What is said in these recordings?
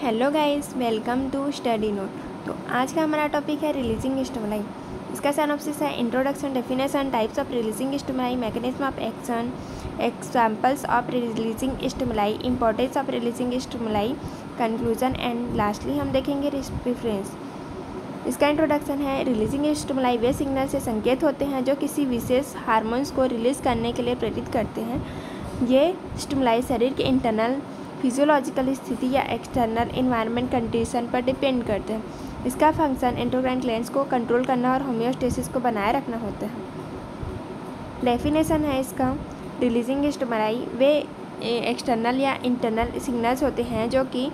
Hello guys, welcome to study note. तो आज का हमारा टॉपिक है रिलीजिंग स्टिमुलाई। इसका सिनॉप्सिस है introduction, definition, types of releasing stimuli, mechanism of action, examples of releasing stimuli, importance of releasing stimuli, conclusion and lastly हम देखेंगे preference. इसका इंट्रोडक्शन है रिलीजिंग स्टिमुलाई वे सिग्नल से संकेत होते हैं जो किसी विशेष हार्मोन्स को रिलीज करने के लिए प्रेरित करते हैं। ये स्टिमुलाई शरीर के इंटरनल फिजियोलॉजिकल स्थिति या एक्सटर्नल इन्वायरमेंट कंडीशन पर डिपेंड करते हैं। इसका फंक्शन एंडोक्राइन ग्लैंड्स को कंट्रोल करना और होम्योस्टेसिस को बनाए रखना होता है। डेफिनेशन है इसका, रिलीजिंग स्टिमुलाई वे एक्सटर्नल या इंटरनल सिग्नल्स होते हैं जो कि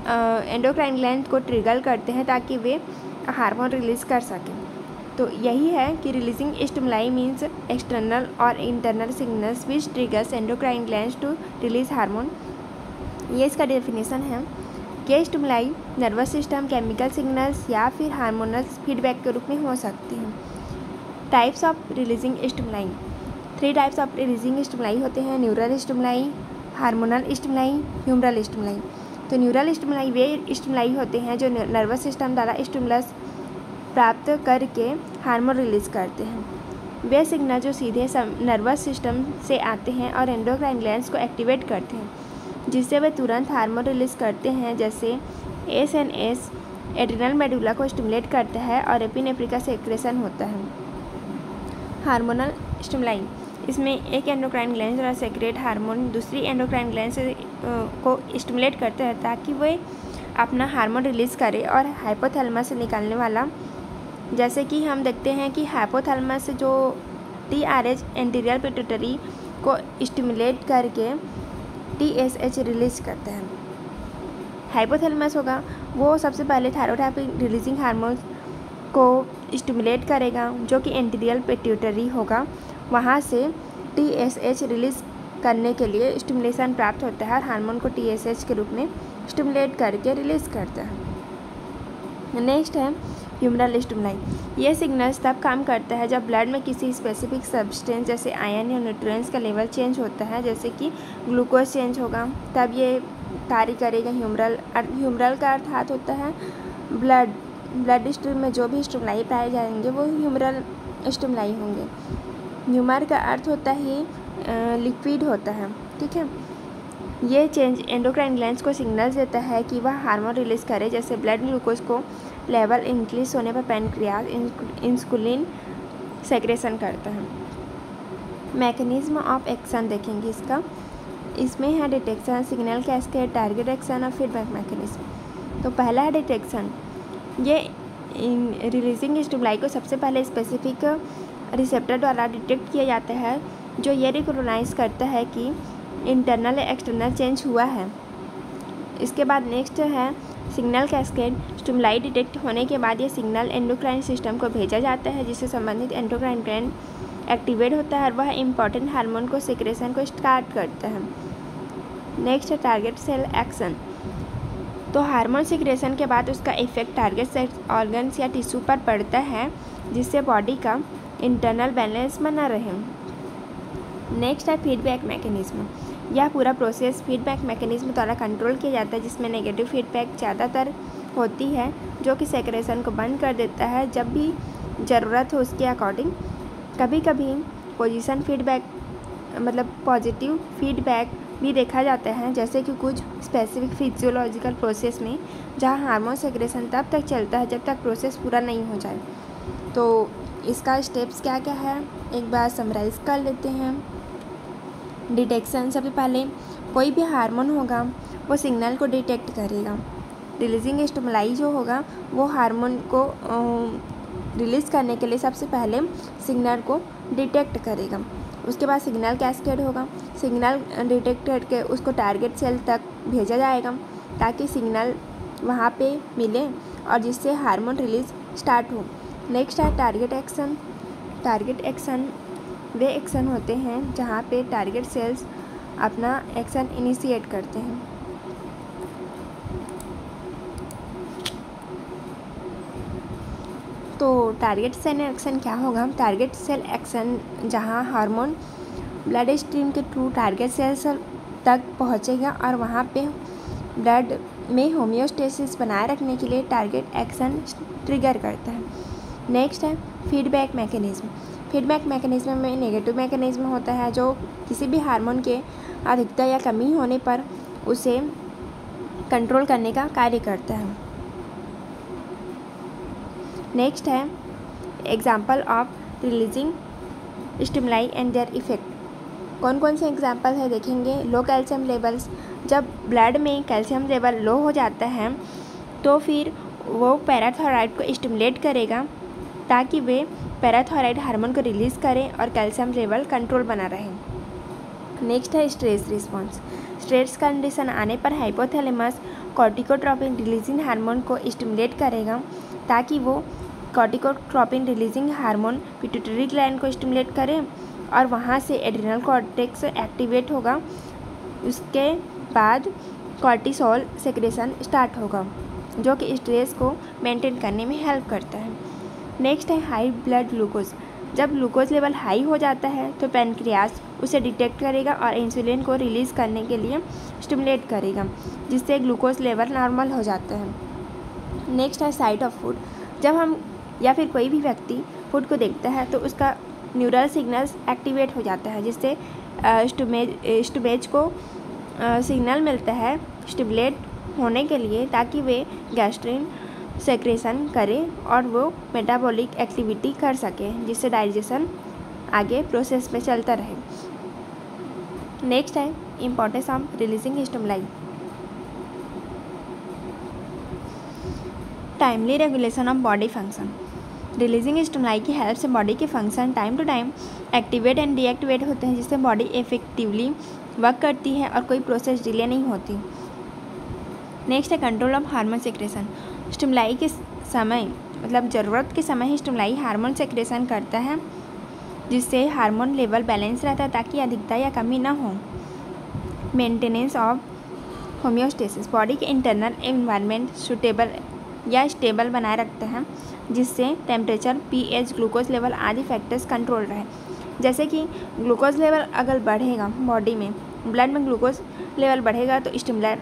एंडोक्राइन ग्लैंड को ट्रिगर करते हैं ताकि वे हार्मोन रिलीज कर सकें। तो यही है कि रिलीजिंग स्टिमुलाई मीन्स एक्सटर्नल और internal signals which triggers endocrine glands to release hormone. ये इसका डेफिनेशन है कि stimuli nervous system, chemical signals या फिर हार्मोनल फीडबैक के रूप में हो सकती हैं। Types of releasing stimuli, 3 types of releasing stimuli होते हैं, neural stimuli, hormonal stimuli, humoral stimuli. तो न्यूरल स्टिमुलाई वे स्टिमुलाई होते हैं जो नर्वस सिस्टम द्वारा स्टिमुलस प्राप्त करके हार्मोन रिलीज करते हैं। वे सिग्नल जो सीधे नर्वस सिस्टम से आते हैं और एंडोक्राइन ग्लैंड्स को एक्टिवेट करते हैं जिससे वे तुरंत हार्मोन रिलीज करते हैं, जैसे एसएनएस एड्रिनल मेडुला को स्टिमुलेट करता है और एपिनेफ्रिन का सेक्रेशन होता है। हार्मोनल स्टिमुलाई, इसमें एक एंडोक्राइन ग्लैंड द्वारा सेक्रेट हार्मोन दूसरी एंडोक्राइन ग्लैंड को स्टिमुलेट करता है ताकि वे अपना हार्मोन रिलीज करे। और हाइपोथैलेमस से निकालने वाला, जैसे कि हम देखते हैं कि हाइपोथैलेमस से जो टीआरएच एंटीरियर पिट्यूटरी को स्टिमुलेट करके टीएसएच रिलीज करता है। हाइपोथैलेमस होगा वो सबसे पहले थायरोइड रिलीजिंग हार्मोन को स्टिमुलेट करेगा जो कि एंटीरियर पिट्यूटरी होगा, वहाँ से टीएसएच रिलीज करने के लिए स्टिमुलेशन प्राप्त होता है और हार्मोन को टीएसएच के रूप में स्टिमुलेट करके रिलीज करता है। नेक्स्ट है ह्यूमरल स्टिमुलाई। ये सिग्नल्स तब काम करता है जब ब्लड में किसी स्पेसिफिक सब्सटेंस जैसे आयन या न्यूट्रिएंट्स का लेवल चेंज होता है, जैसे कि ग्लूकोज चेंज होगा तब ये कार्य करेगा। ह्यूमरल का अर्थात होता है ब्लड स्ट्रीम में जो भी स्टिमुलाई पाए जाएंगे वो ह्यूमरल स्टिमुलाई होंगे। ह्यूमर का अर्थ होता है लिक्विड होता है, ठीक है। ये चेंज एंडोक्राइन ग्लैंड्स को सिग्नल्स देता है कि वह हार्मोन रिलीज करे, जैसे ब्लड ग्लूकोज को लेवल इंक्रीज होने पर पैनक्रियाज इंसुलिन सेक्रेशन करता है। मैकेनिज्म ऑफ एक्शन देखेंगे इसका, इसमें है detection, signal cascade, target action और फीडबैक मैकेनिज्म। तो पहला है डिटेक्शन। ये रिलीजिंग स्टिमुलाई को सबसे पहले स्पेसिफिक रिसेप्टर द्वारा डिटेक्ट किया जाता है जो ये रिकॉग्नाइज करता है कि इंटरनल या एक्सटर्नल चेंज हुआ है। इसके बाद नेक्स्ट है सिग्नल कैस्केड। स्टिमुलाई डिटेक्ट होने के बाद ये सिग्नल एंडोक्राइन सिस्टम को भेजा जाता है जिससे संबंधित एंडोक्राइन ग्लैंड एक्टिवेट होता है और वह इम्पॉर्टेंट हार्मोन को सेक्रेशन को स्टार्ट करता है। नेक्स्ट है टारगेट सेल एक्शन। तो हार्मोन सेक्रेशन के बाद उसका इफेक्ट टारगेट सेल ऑर्गन्स या टिश्यू पर पड़ता है जिससे बॉडी का इंटरनल बैलेंस बना रहे। नेक्स्ट है फीडबैक मैकेनिज्म। यह पूरा प्रोसेस फीडबैक मैकेनिज्म द्वारा कंट्रोल किया जाता है जिसमें नेगेटिव फीडबैक ज़्यादातर होती है जो कि सेक्रेशन को बंद कर देता है जब भी ज़रूरत हो उसके अकॉर्डिंग। कभी कभी पोजीशन फीडबैक मतलब पॉजिटिव फीडबैक भी देखा जाता है, जैसे कि कुछ स्पेसिफिक फिजियोलॉजिकल प्रोसेस में जहाँ हार्मोन सेक्रेशन तब तक चलता है जब तक प्रोसेस पूरा नहीं हो जाए। तो इसका स्टेप्स क्या क्या है एक बार समराइज़ कर लेते हैं। डिटेक्शन, सबसे पहले कोई भी हार्मोन होगा वो सिग्नल को डिटेक्ट करेगा। रिलीजिंग स्टिमुलाई जो होगा वो हार्मोन को रिलीज़ करने के लिए सबसे पहले सिग्नल को डिटेक्ट करेगा। उसके बाद सिग्नल कैस्केड होगा, सिग्नल डिटेक्ट करके उसको टारगेट सेल तक भेजा जाएगा ताकि सिग्नल वहाँ पे मिले और जिससे हार्मोन रिलीज स्टार्ट हो। नेक्स्ट है टारगेट एक्शन। टारगेट एक्शन वे एक्शन होते हैं जहाँ पे टारगेट सेल्स अपना एक्शन इनिशिएट करते हैं। तो टारगेट सेल एक्शन क्या होगा? टारगेट सेल एक्शन जहाँ हार्मोन ब्लड स्ट्रीम के थ्रू टारगेट सेल्स तक पहुँचेगा और वहाँ पे ब्लड में होमियोस्टेसिस बनाए रखने के लिए टारगेट एक्शन ट्रिगर करता है। नेक्स्ट है फीडबैक मैकेनिज्म। फीडबैक मैकेनिज्म में नेगेटिव मैकेनिज्म होता है जो किसी भी हार्मोन के अधिकता या कमी होने पर उसे कंट्रोल करने का कार्य करता है। नेक्स्ट है example of releasing stimuli and their effect. कौन कौन से एग्जाम्पल है देखेंगे। लो कैल्शियम लेवल्स, जब ब्लड में कैल्शियम लेवल लो हो जाता है तो फिर वो पैराथायराइड को स्टिमुलेट करेगा ताकि वे पैराथायराइड हार्मोन को रिलीज़ करें और कैल्शियम लेवल कंट्रोल बना रहे। नेक्स्ट है स्ट्रेस रिस्पॉन्स। स्ट्रेस कंडीशन आने पर हाइपोथैलेमस कॉर्टिकोट्रोपिन रिलीजिंग हार्मोन को स्टिमुलेट करेगा ताकि वो corticotropin releasing hormone pituitary gland को स्टिमुलेट करे और वहाँ से एड्रिनल कॉर्टेक्स एक्टिवेट होगा। उसके बाद कॉर्टिसोल सेक्रेशन स्टार्ट होगा जो कि स्ट्रेस को मेंटेन करने में हेल्प करता है। नेक्स्ट है हाई ब्लड ग्लूकोज। जब ग्लूकोज लेवल हाई हो जाता है तो पैनक्रियास उसे डिटेक्ट करेगा और इंसुलिन को रिलीज़ करने के लिए स्टिमुलेट करेगा जिससे ग्लूकोज लेवल नॉर्मल हो जाता है। नेक्स्ट है साइट ऑफ फूड। जब हम या फिर कोई भी व्यक्ति फूड को देखता है तो उसका न्यूरल सिग्नल्स एक्टिवेट हो जाता है जिससे स्टोमेज को सिग्नल मिलता है स्टिमुलेट होने के लिए ताकि वे गैस्ट्रिन सेक्रेशन करे और वो मेटाबॉलिक एक्टिविटी कर सके जिससे डाइजेशन आगे प्रोसेस में चलता रहे। नेक्स्ट है importance of releasing stimuli. Timely regulation of body function. Releasing stimuli की हेल्प से बॉडी के function time to time activate and deactivate होते हैं जिससे बॉडी इफेक्टिवली वर्क करती है और कोई प्रोसेस डिले नहीं होती। नेक्स्ट है control of hormone secretion. Stimuli के समय मतलब ज़रूरत के समय ही स्टिमुलाई हार्मोन सेक्रेशन करता है जिससे हार्मोन लेवल बैलेंस रहता है ताकि अधिकता या कमी ना हो। Maintenance of homeostasis. बॉडी के इंटरनल एनवायरनमेंट सूटेबल या स्टेबल बनाए रखते हैं जिससे टेम्परेचर, पीएच, ग्लूकोज लेवल आदि फैक्टर्स कंट्रोल रहे। जैसे कि ग्लूकोज लेवल अगर बढ़ेगा बॉडी में, ब्लड में ग्लूकोज लेवल बढ़ेगा तो स्टिमुलर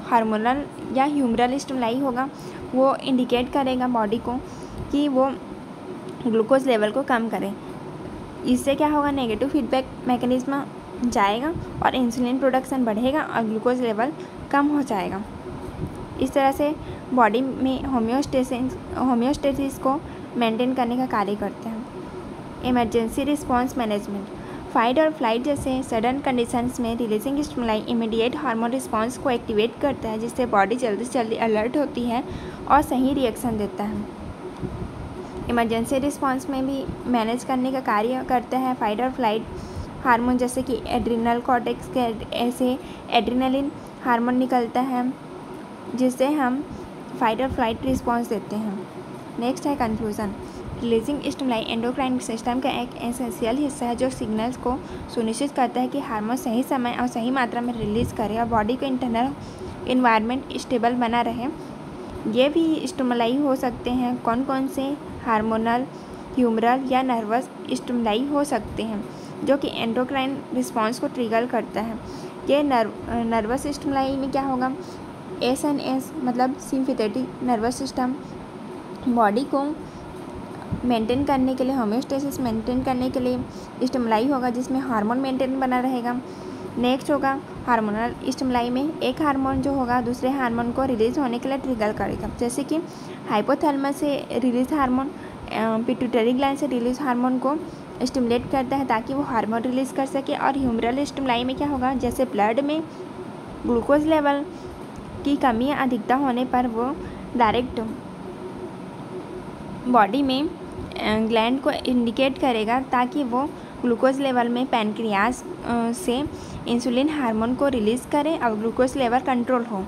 हार्मोनल या ह्यूमरल स्टिमुलाई होगा, वो इंडिकेट करेगा बॉडी को कि वो ग्लूकोज लेवल को कम करें। इससे क्या होगा, नेगेटिव फीडबैक मैकेनिज्म जाएगा और इंसुलिन प्रोडक्शन बढ़ेगा और ग्लूकोज लेवल कम हो जाएगा। इस तरह से बॉडी में होमियोस्टेसिस को मेंटेन करने का कार्य करते हैं। Emergency response management. फाइट और फ्लाइट जैसे सडन कंडीशंस में releasing stimuli immediate hormone response को एक्टिवेट करता है जिससे बॉडी जल्दी से जल्दी अलर्ट होती है और सही रिएक्शन देता है। इमरजेंसी रिस्पांस में भी मैनेज करने का कार्य करता है फाइट और फ्लाइट हार्मोन, जैसे कि एड्रिनल कॉर्टेक्स के ऐसे एड्रिनलिन हार्मोन निकलता है जिससे हम फाइट और फ्लाइट रिस्पांस देते हैं। नेक्स्ट है conclusion. Releasing stimuli endocrine system का एक एसेंशियल हिस्सा है जो सिग्नल्स को सुनिश्चित करता है कि हार्मोन सही समय और सही मात्रा में रिलीज़ करे और बॉडी का इंटरनल एनवायरनमेंट स्टेबल बना रहे। ये भी स्टिमुलाई हो सकते हैं, कौन कौन से, हार्मोनल, ह्यूमरल या नर्वस स्टिमुलाई हो सकते हैं जो कि एंडोक्राइन रिस्पांस को ट्रिगर करता है। ये नर्वस स्टिमुलाई में क्या होगा, एसएनएस मतलब सिंपैथेटिक नर्वस सिस्टम बॉडी को मेंटेन करने के लिए, होमियोस्टेसिस मेंटेन करने के लिए स्टिमुलाई होगा जिसमें हार्मोन मेंटेन बना रहेगा। नेक्स्ट होगा हार्मोनल स्टिमुलाई में एक हार्मोन जो होगा दूसरे हार्मोन को रिलीज़ होने के लिए ट्रिगर करेगा, जैसे कि हाइपोथैलेमस से रिलीज हार्मोन पिट्यूटरी ग्लैंड से रिलीज हार्मोन को स्टिमुलेट करता है ताकि वो हार्मोन रिलीज़ कर सके। और ह्यूमरल स्टिमुलाई में क्या होगा, जैसे ब्लड में ग्लूकोज लेवल की कमी या अधिकता होने पर वो डायरेक्ट बॉडी में ग्लैंड को इंडिकेट करेगा ताकि वो ग्लूकोज लेवल में पैनक्रियास से इंसुलिन हार्मोन को रिलीज़ करे और ग्लूकोज लेवल कंट्रोल हो।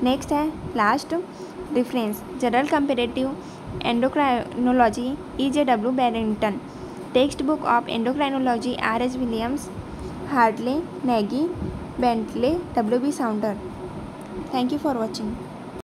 नेक्स्ट है last reference, general comparative endocrinology EJW Barrington, text book of endocrinology RS Williams, Hartley, Negi, Bentley, WB साउंडर। Thank you for watching.